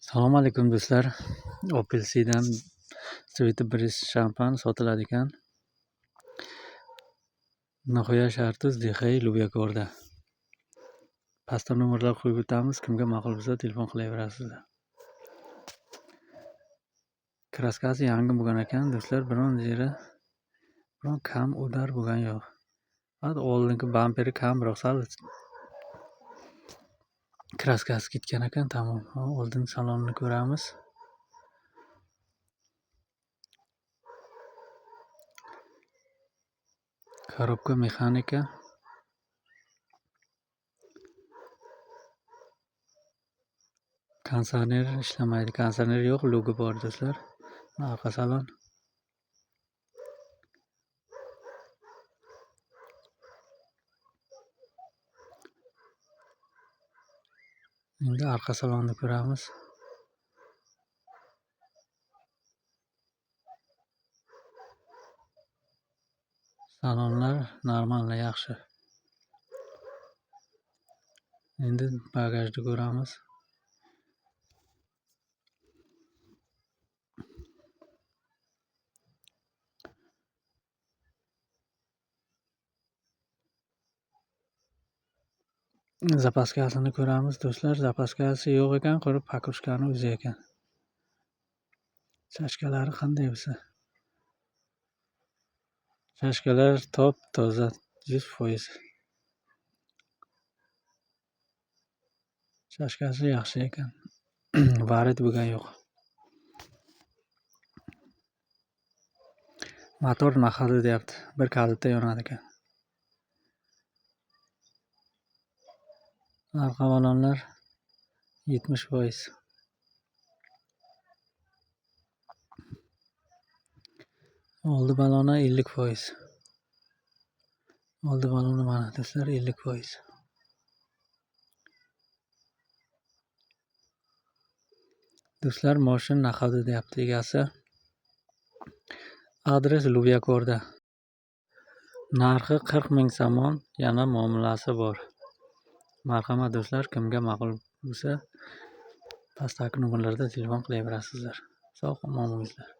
Assalomu alaykum do'stlar. Opel Sedan Sweet Breeze shampan sotiladi ekan. Nihoya sharti Dixey Lubyakorda. Pastda nomerlar qo'yib o'tamiz. Kimga ma'qul bo'lsa telefon qilaverasizlar. Kraskasi yangi bo'lgan ekan do'stlar, biron kam o'dar bo'lgan yo'q. Faqat oldingi bamperi kamroq sal kraskasi ketgan ekan, tamom. Oldin salonni ko'ramiz. Korobka mexanika. Kondisioner ishlamaydi. Kondisioner yo'q, logo bor do'stlar. Arqa salon. Endi arqa salonni ko'ramiz. Salonlar normalniy yaxshi. Endi bagajni ko'ramiz. Zapaskasini ko'ramiz do'stlar. Zapaskasi yo'q ekan, qurib pakrushkani o'zi ekan. Chashkalari qanday bo'lsa? Chashkalar top toza 100%. Chashkasi yaxshi ekan. Varit bo'lgan yo'q. Motor naqadi deyapti. Bir kalitda yonadi ekan. Arqa balonlar 70%. Oldi baloni 50%. Oldi baloni mana do'stlar 50%. Do'stlar, moshin naqadi deyapti egasi. Adres Lubyakorda. Narxi 40 ming somon, yana muomalasi bor. Marhamat do'stlar, kimga ma'qul bo'lsa pastdagi nomerlarda telefon qilaverasizlar. Sog' omon bo'linglar.